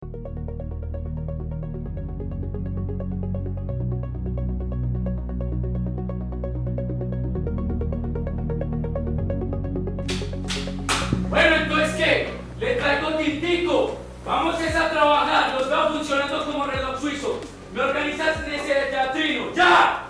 Bueno, entonces, ¿qué? Le traigo tintico. Vamos a trabajar. Los veo funcionando como reloj suizo. ¿Me organizas ese teatrino? ¡Ya!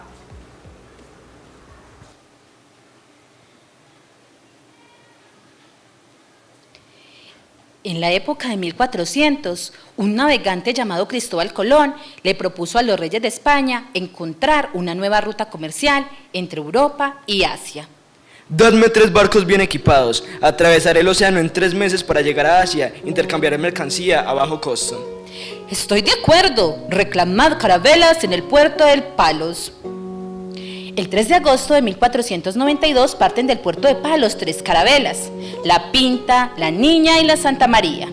En la época de 1400, un navegante llamado Cristóbal Colón le propuso a los reyes de España encontrar una nueva ruta comercial entre Europa y Asia. Dadme 3 barcos bien equipados. Atravesaré el océano en 3 meses para llegar a Asia. Intercambiaré mercancía a bajo costo. Estoy de acuerdo. Reclamad carabelas en el puerto del Palos. El 3 de agosto de 1492 parten del puerto de Palos 3 carabelas: la Pinta, la Niña y la Santa María.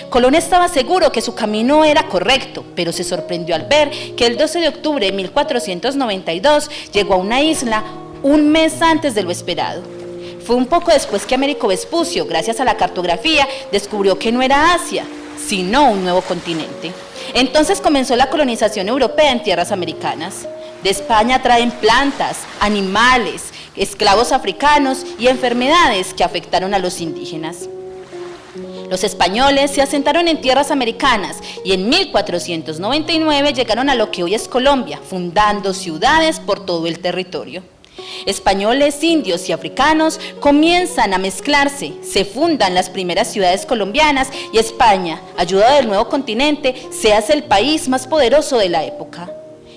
Colón estaba seguro que su camino era correcto, pero se sorprendió al ver que el 12 de octubre de 1492 llegó a una isla un mes antes de lo esperado. Fue un poco después que Américo Vespucio, gracias a la cartografía, descubrió que no era Asia, sino un nuevo continente. Entonces comenzó la colonización europea en tierras americanas. De España traen plantas, animales, esclavos africanos y enfermedades que afectaron a los indígenas. Los españoles se asentaron en tierras americanas y en 1499 llegaron a lo que hoy es Colombia, fundando ciudades por todo el territorio. Españoles, indios y africanos comienzan a mezclarse, se fundan las primeras ciudades colombianas y España, ayudada del nuevo continente, se hace el país más poderoso de la época.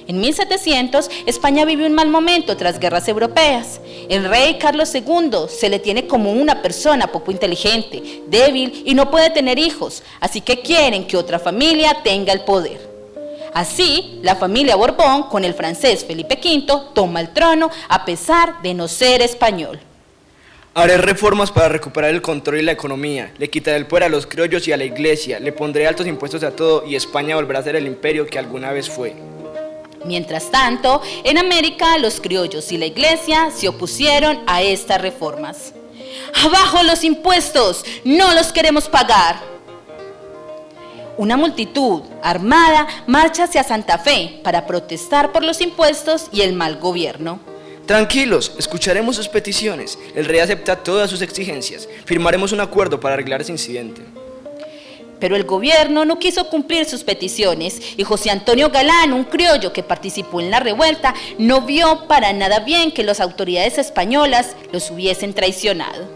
En 1700, España vive un mal momento tras guerras europeas. El rey Carlos II se le tiene como una persona poco inteligente, débil y no puede tener hijos, así que quieren que otra familia tenga el poder. Así, la familia Borbón, con el francés Felipe V, toma el trono a pesar de no ser español. Haré reformas para recuperar el control y la economía. Le quitaré el poder a los criollos y a la iglesia. Le pondré altos impuestos a todo y España volverá a ser el imperio que alguna vez fue. Mientras tanto, en América, los criollos y la iglesia se opusieron a estas reformas. ¡Abajo los impuestos! ¡No los queremos pagar! Una multitud armada marcha hacia Santa Fe para protestar por los impuestos y el mal gobierno. Tranquilos, escucharemos sus peticiones. El rey acepta todas sus exigencias. Firmaremos un acuerdo para arreglar ese incidente. Pero el gobierno no quiso cumplir sus peticiones y José Antonio Galán, un criollo que participó en la revuelta, no vio para nada bien que las autoridades españolas los hubiesen traicionado.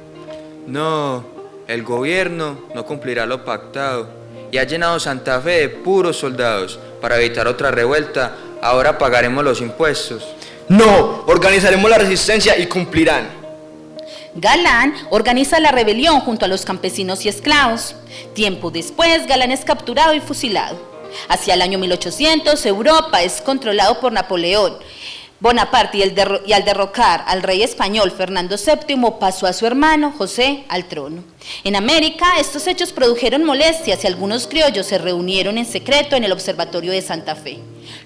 No, el gobierno no cumplirá lo pactado y ha llenado Santa Fe de puros soldados. Para evitar otra revuelta, ahora pagaremos los impuestos. No, organizaremos la resistencia y cumplirán. Galán organiza la rebelión junto a los campesinos y esclavos. Tiempo después, Galán es capturado y fusilado. Hacia el año 1800, Europa es controlado por Napoleón Bonaparte y al derrocar al rey español Fernando VII pasó a su hermano José al trono. En América, estos hechos produjeron molestias y algunos criollos se reunieron en secreto en el Observatorio de Santa Fe.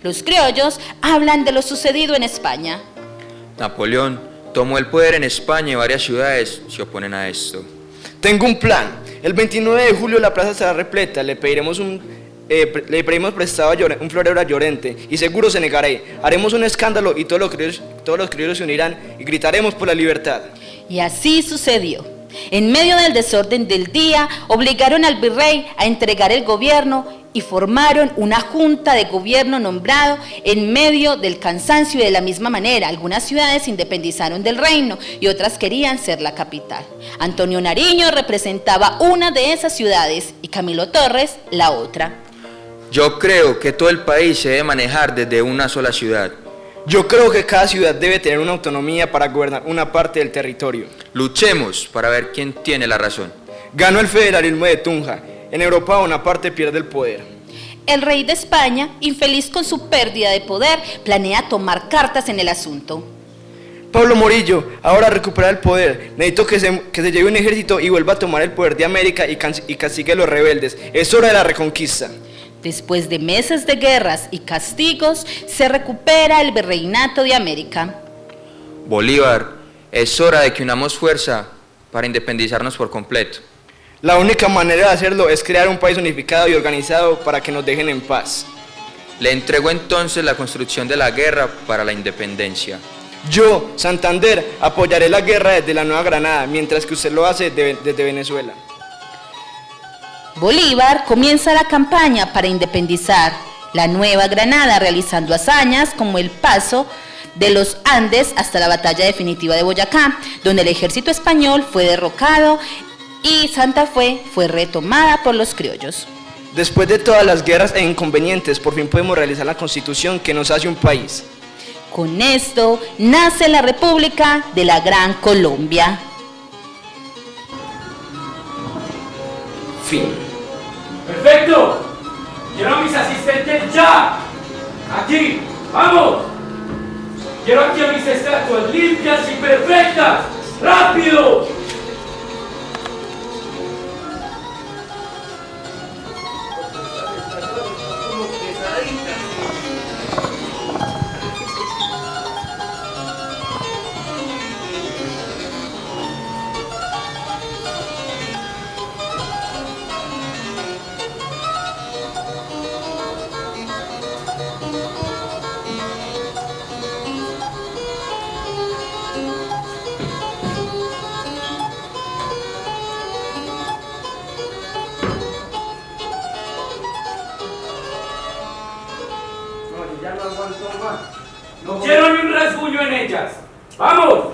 Los criollos hablan de lo sucedido en España. Napoleón tomó el poder en España y varias ciudades se oponen a esto. Tengo un plan. El 29 de julio la plaza estará repleta. Le pediremos prestado un florero a Llorente y seguro se negaré. Haremos un escándalo y todos los criollos se unirán y gritaremos por la libertad. Y así sucedió. En medio del desorden del día, obligaron al virrey a entregar el gobierno y formaron una junta de gobierno nombrado en medio del cansancio y de la misma manera. Algunas ciudades se independizaron del reino y otras querían ser la capital. Antonio Nariño representaba una de esas ciudades y Camilo Torres la otra. Yo creo que todo el país se debe manejar desde una sola ciudad. Yo creo que cada ciudad debe tener una autonomía para gobernar una parte del territorio. Luchemos para ver quién tiene la razón. Ganó el federalismo de Tunja. En Europa una parte pierde el poder. El rey de España, infeliz con su pérdida de poder, planea tomar cartas en el asunto. Pablo Morillo, ahora recupera el poder. Necesito que se lleve un ejército y vuelva a tomar el poder de América y castigue a los rebeldes. Es hora de la reconquista. Después de meses de guerras y castigos, se recupera el virreinato de América. Bolívar, es hora de que unamos fuerza para independizarnos por completo. La única manera de hacerlo es crear un país unificado y organizado para que nos dejen en paz. Le entrego entonces la construcción de la guerra para la independencia. Yo, Santander, apoyaré la guerra desde la Nueva Granada, mientras que usted lo hace desde Venezuela. Bolívar comienza la campaña para independizar la Nueva Granada, realizando hazañas como el paso de los Andes hasta la batalla definitiva de Boyacá, donde el ejército español fue derrocado y Santa Fe fue retomada por los criollos. Después de todas las guerras e inconvenientes, por fin podemos realizar la Constitución que nos hace un país. Con esto nace la República de la Gran Colombia. Fin. ¡Perfecto! Quiero a mis asistentes ya. Aquí, vamos. Quiero aquí a mis estatuas limpias y perfectas. ¡Rápido! No quiero ni un rasguño en ellas. ¡Vamos!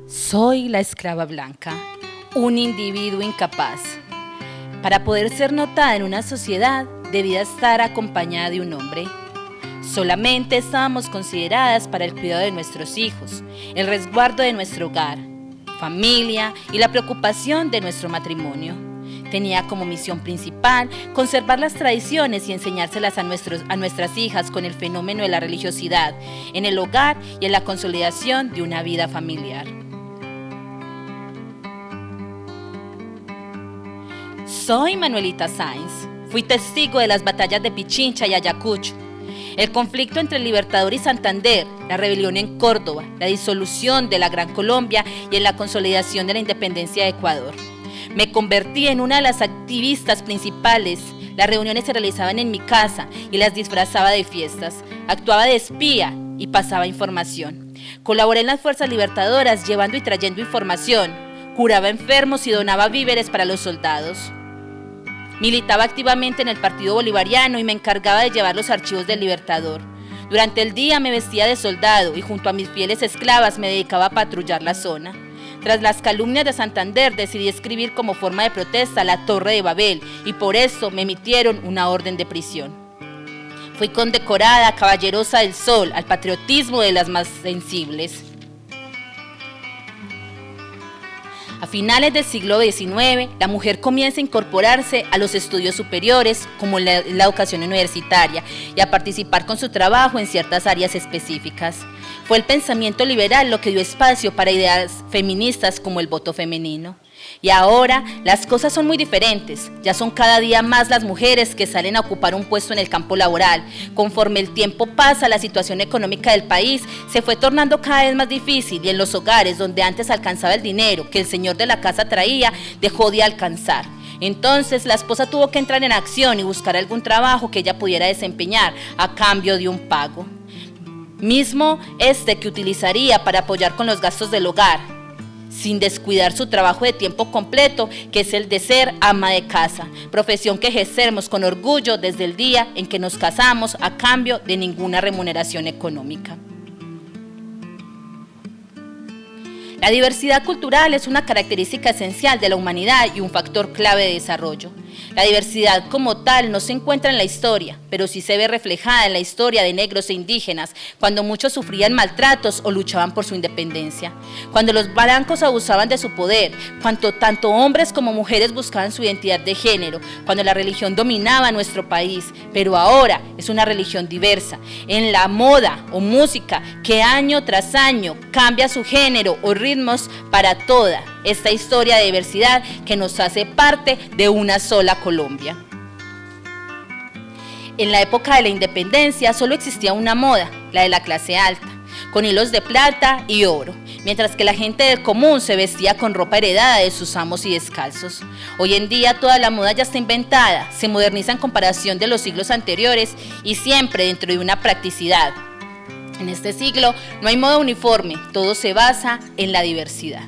Soy la esclava blanca, un individuo incapaz. Para poder ser notada en una sociedad, debía estar acompañada de un hombre. Solamente estábamos consideradas para el cuidado de nuestros hijos, el resguardo de nuestro hogar, familia y la preocupación de nuestro matrimonio. Tenía como misión principal conservar las tradiciones y enseñárselas a nuestras hijas con el fenómeno de la religiosidad en el hogar y en la consolidación de una vida familiar. Soy Manuelita Sáenz. Fui testigo de las batallas de Pichincha y Ayacucho, el conflicto entre el Libertador y Santander, la rebelión en Córdoba, la disolución de la Gran Colombia y en la consolidación de la independencia de Ecuador. Me convertí en una de las activistas principales. Las reuniones se realizaban en mi casa y las disfrazaba de fiestas. Actuaba de espía y pasaba información. Colaboré en las fuerzas libertadoras llevando y trayendo información. Curaba enfermos y donaba víveres para los soldados. Militaba activamente en el Partido Bolivariano y me encargaba de llevar los archivos del Libertador. Durante el día me vestía de soldado y junto a mis fieles esclavas me dedicaba a patrullar la zona. Tras las calumnias de Santander decidí escribir como forma de protesta la Torre de Babel y por eso me emitieron una orden de prisión. Fui condecorada Caballerosa del Sol, al patriotismo de las más sensibles. A finales del siglo XIX, la mujer comienza a incorporarse a los estudios superiores, como la educación universitaria, y a participar con su trabajo en ciertas áreas específicas. Fue el pensamiento liberal lo que dio espacio para ideas feministas como el voto femenino. Y ahora las cosas son muy diferentes, ya son cada día más las mujeres que salen a ocupar un puesto en el campo laboral. Conforme el tiempo pasa, la situación económica del país se fue tornando cada vez más difícil y en los hogares donde antes alcanzaba el dinero que el señor de la casa traía, dejó de alcanzar. Entonces la esposa tuvo que entrar en acción y buscar algún trabajo que ella pudiera desempeñar a cambio de un pago, mismo que utilizaría para apoyar con los gastos del hogar, sin descuidar su trabajo de tiempo completo, que es el de ser ama de casa, profesión que ejercemos con orgullo desde el día en que nos casamos a cambio de ninguna remuneración económica. La diversidad cultural es una característica esencial de la humanidad y un factor clave de desarrollo. La diversidad como tal no se encuentra en la historia, pero sí se ve reflejada en la historia de negros e indígenas, cuando muchos sufrían maltratos o luchaban por su independencia, cuando los blancos abusaban de su poder, cuando tanto hombres como mujeres buscaban su identidad de género, cuando la religión dominaba nuestro país, pero ahora es una religión diversa, en la moda o música que año tras año cambia su género o ritmos para toda esta historia de diversidad que nos hace parte de una sola Colombia. En la época de la independencia solo existía una moda, la de la clase alta, con hilos de plata y oro, mientras que la gente del común se vestía con ropa heredada de sus amos y descalzos. Hoy en día toda la moda ya está inventada, se moderniza en comparación de los siglos anteriores y siempre dentro de una practicidad. En este siglo no hay moda uniforme, todo se basa en la diversidad.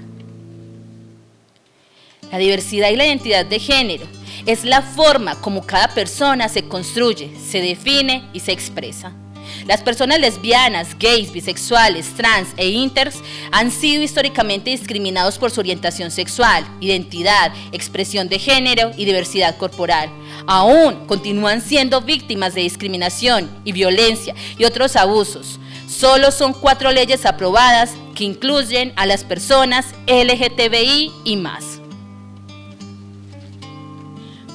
La diversidad y la identidad de género es la forma como cada persona se construye, se define y se expresa. Las personas lesbianas, gays, bisexuales, trans e inters han sido históricamente discriminados por su orientación sexual, identidad, expresión de género y diversidad corporal. Aún continúan siendo víctimas de discriminación y violencia y otros abusos. Solo son 4 leyes aprobadas que incluyen a las personas LGTBI y más.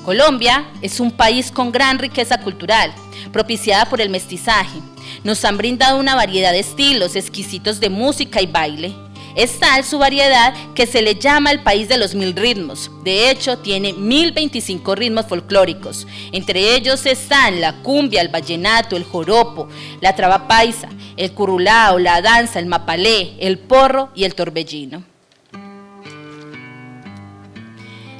Colombia es un país con gran riqueza cultural, propiciada por el mestizaje. Nos han brindado una variedad de estilos exquisitos de música y baile. Es tal su variedad que se le llama el país de los 1000 ritmos. De hecho, tiene 1025 ritmos folclóricos. Entre ellos están la cumbia, el vallenato, el joropo, la traba paisa, el currulao, la danza, el mapalé, el porro y el torbellino.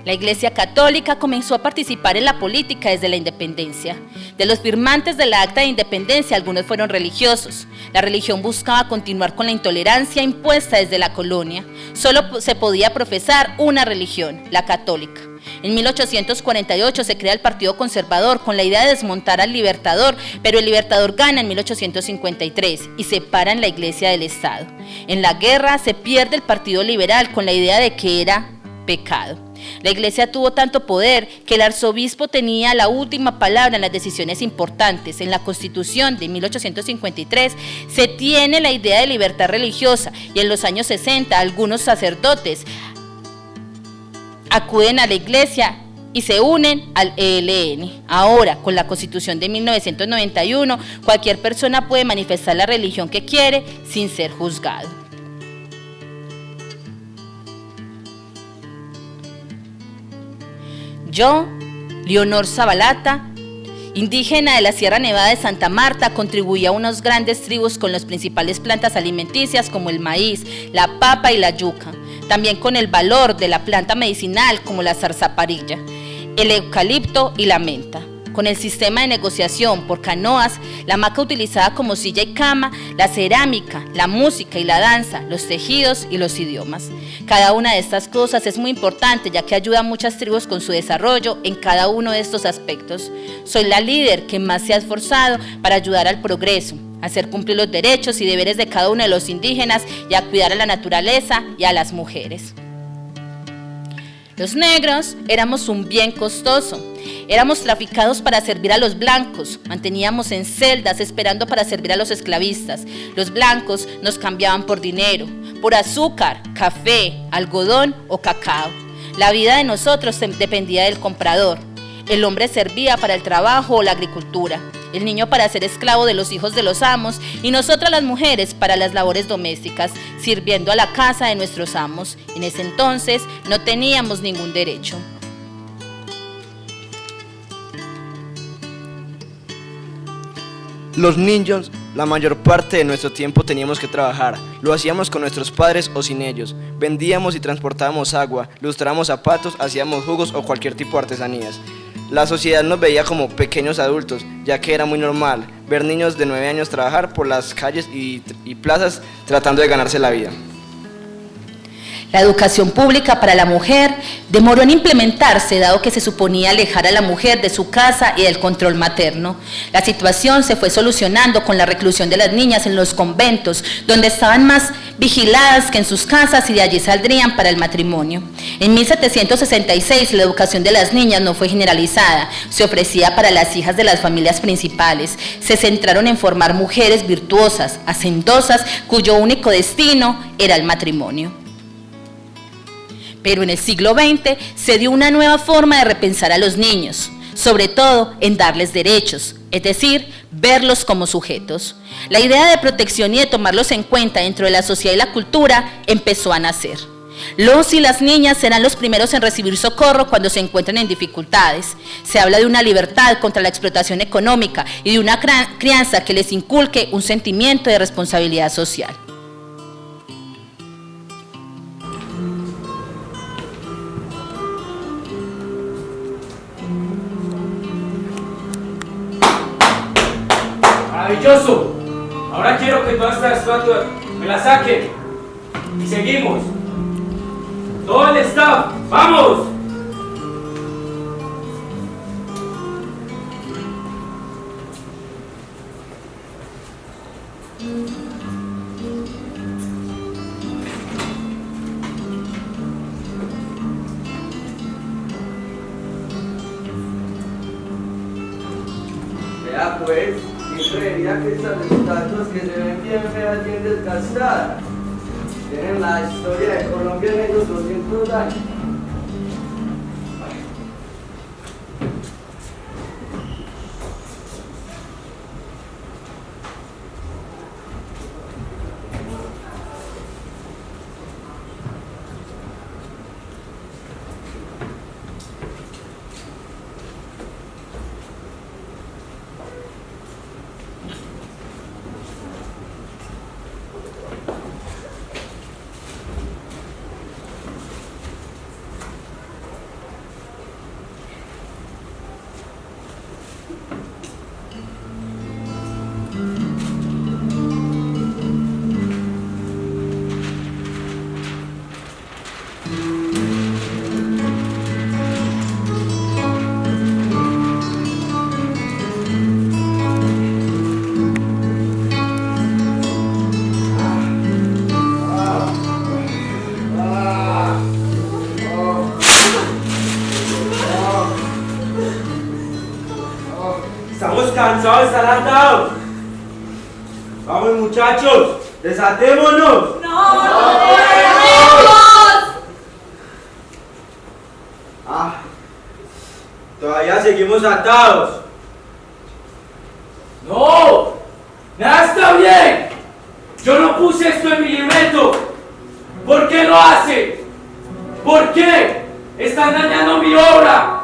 La Iglesia Católica comenzó a participar en la política desde la independencia. De los firmantes del Acta de Independencia, algunos fueron religiosos. La religión buscaba continuar con la intolerancia impuesta desde la colonia. Solo se podía profesar una religión, la católica. En 1848 se crea el Partido Conservador con la idea de desmontar al Libertador, pero el Libertador gana en 1853 y separan la Iglesia del Estado. En la guerra se pierde el Partido Liberal con la idea de que era pecado. La Iglesia tuvo tanto poder que el arzobispo tenía la última palabra en las decisiones importantes. En la Constitución de 1853 se tiene la idea de libertad religiosa y en los años 60 algunos sacerdotes acuden a la Iglesia y se unen al ELN. Ahora, con la Constitución de 1991, cualquier persona puede manifestar la religión que quiere sin ser juzgado. Yo, Leonor Zabalata, indígena de la Sierra Nevada de Santa Marta, contribuí a unas grandes tribus con las principales plantas alimenticias como el maíz, la papa y la yuca, también con el valor de la planta medicinal como la zarzaparilla, el eucalipto y la menta. Con el sistema de negociación por canoas, la hamaca utilizada como silla y cama, la cerámica, la música y la danza, los tejidos y los idiomas. Cada una de estas cosas es muy importante ya que ayuda a muchas tribus con su desarrollo en cada uno de estos aspectos. Soy la líder que más se ha esforzado para ayudar al progreso, a hacer cumplir los derechos y deberes de cada uno de los indígenas y a cuidar a la naturaleza y a las mujeres. Los negros éramos un bien costoso. Éramos traficados para servir a los blancos, manteníamos en celdas esperando para servir a los esclavistas. Los blancos nos cambiaban por dinero, por azúcar, café, algodón o cacao. La vida de nosotros dependía del comprador. El hombre servía para el trabajo o la agricultura, el niño para ser esclavo de los hijos de los amos y nosotras las mujeres para las labores domésticas, sirviendo a la casa de nuestros amos. En ese entonces no teníamos ningún derecho. Los niños, la mayor parte de nuestro tiempo teníamos que trabajar. Lo hacíamos con nuestros padres o sin ellos. Vendíamos y transportábamos agua, lustrábamos zapatos, hacíamos jugos o cualquier tipo de artesanías. La sociedad nos veía como pequeños adultos, ya que era muy normal ver niños de 9 años trabajar por las calles y plazas tratando de ganarse la vida. La educación pública para la mujer demoró en implementarse, dado que se suponía alejar a la mujer de su casa y del control materno. La situación se fue solucionando con la reclusión de las niñas en los conventos, donde estaban más vigiladas que en sus casas y de allí saldrían para el matrimonio. En 1766 la educación de las niñas no fue generalizada, se ofrecía para las hijas de las familias principales. Se centraron en formar mujeres virtuosas, hacendosas, cuyo único destino era el matrimonio. Pero en el siglo XX se dio una nueva forma de repensar a los niños, sobre todo en darles derechos, es decir, verlos como sujetos. La idea de protección y de tomarlos en cuenta dentro de la sociedad y la cultura empezó a nacer. Los y las niñas serán los primeros en recibir socorro cuando se encuentren en dificultades. Se habla de una libertad contra la explotación económica y de una crianza que les inculque un sentimiento de responsabilidad social. Maravilloso. Ahora quiero que toda esta estatua me la saquen. Y seguimos. Todo el staff, ¡vamos! Vea pues, ¿quién creería que estas estatuas que se ven bien feas, bien desgastadas, tienen la historia de Colombia en esos 200 años? Estamos cansados de estar atados. Vamos muchachos, desatémonos. Todavía seguimos atados. No, nada está bien. Yo no puse esto en mi libreto. ¿Por qué lo hace? ¿Por qué? Están dañando mi obra.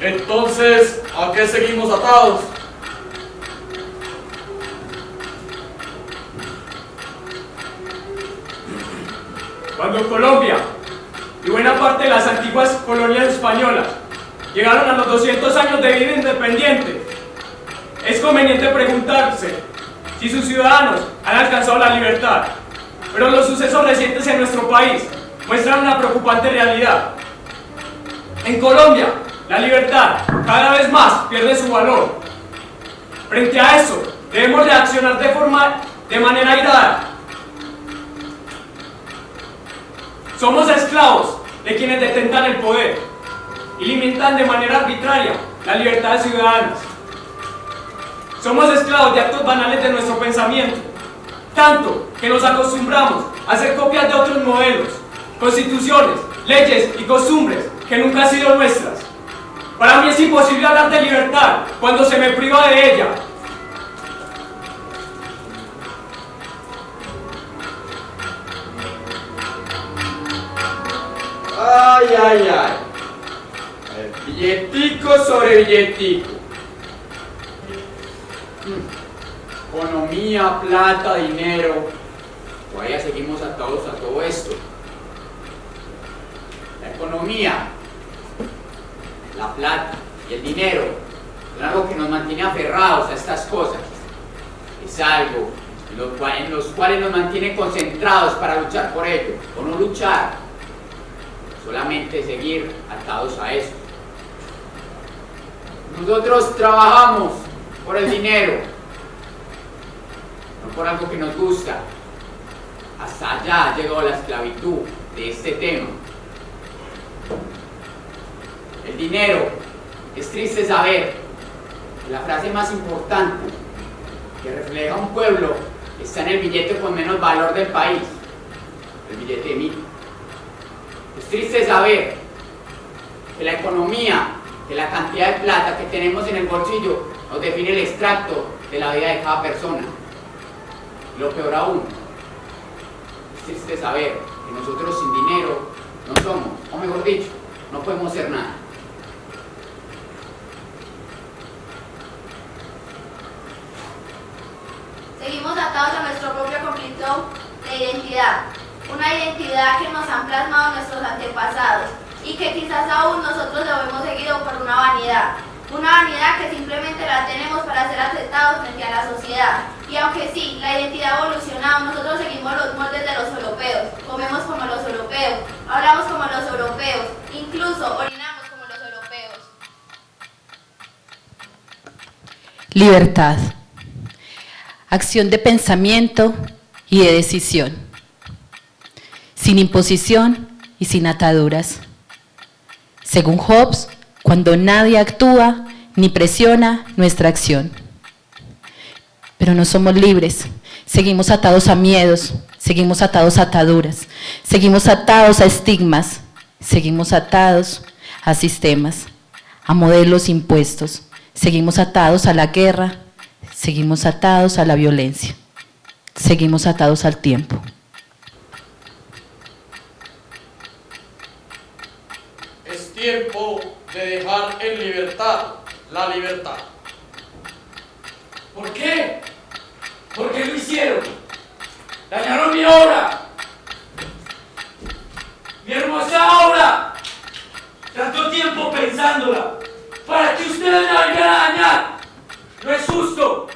Entonces, ¿a qué seguimos atados? Cuando Colombia y buena parte de las antiguas colonias españolas llegaron a los 200 años de vida independiente, es conveniente preguntarse si sus ciudadanos han alcanzado la libertad. Pero los sucesos recientes en nuestro país muestran una preocupante realidad. En Colombia, la libertad cada vez más pierde su valor. Frente a eso, debemos reaccionar de manera airada. Somos esclavos de quienes detentan el poder y limitan de manera arbitraria la libertad de ciudadanos. Somos esclavos de actos banales de nuestro pensamiento, tanto que nos acostumbramos a hacer copias de otros modelos, constituciones, leyes y costumbres que nunca han sido nuestras. Para mí es imposible hablar de libertad cuando se me priva de ella. Ay, ay, ay. Billetico sobre billetico. Economía, plata, dinero. Todavía seguimos atados a todo esto. La economía, la plata y el dinero es algo que nos mantiene aferrados a estas cosas. Es algo en los cuales nos mantiene concentrados para luchar por ello, o no luchar, solamente seguir atados a eso. Nosotros trabajamos por el dinero, no por algo que nos gusta. Hasta allá ha llegado la esclavitud de este tema. El dinero, es triste saber que la frase más importante que refleja un pueblo está en el billete con menos valor del país, el billete de 1000. Es triste saber que la economía, que la cantidad de plata que tenemos en el bolsillo nos define el extracto de la vida de cada persona. Lo peor aún, es triste saber que nosotros sin dinero no somos, o mejor dicho, no podemos ser nada. Seguimos atados a nuestro propio conflicto de identidad, una identidad que nos han plasmado nuestros antepasados y que quizás aún nosotros lo hemos seguido por una vanidad que simplemente la tenemos para ser aceptados frente a la sociedad. Y aunque sí, la identidad ha evolucionado, nosotros seguimos los moldes de los europeos, comemos como los europeos, hablamos como los europeos, incluso orinamos como los europeos. Libertad. Acción de pensamiento y de decisión. Sin imposición y sin ataduras. Según Hobbes, cuando nadie actúa ni presiona nuestra acción. Pero no somos libres, seguimos atados a miedos, seguimos atados a ataduras, seguimos atados a estigmas, seguimos atados a sistemas, a modelos impuestos, seguimos atados a la guerra, seguimos atados a la violencia, seguimos atados al tiempo. Es tiempo de dejar en libertad la libertad. ¿Por qué? ¿Por qué lo hicieron? Dañaron mi obra. Mi hermosa obra. Tanto tiempo pensándola para que ustedes la vengan a dañar. No es justo.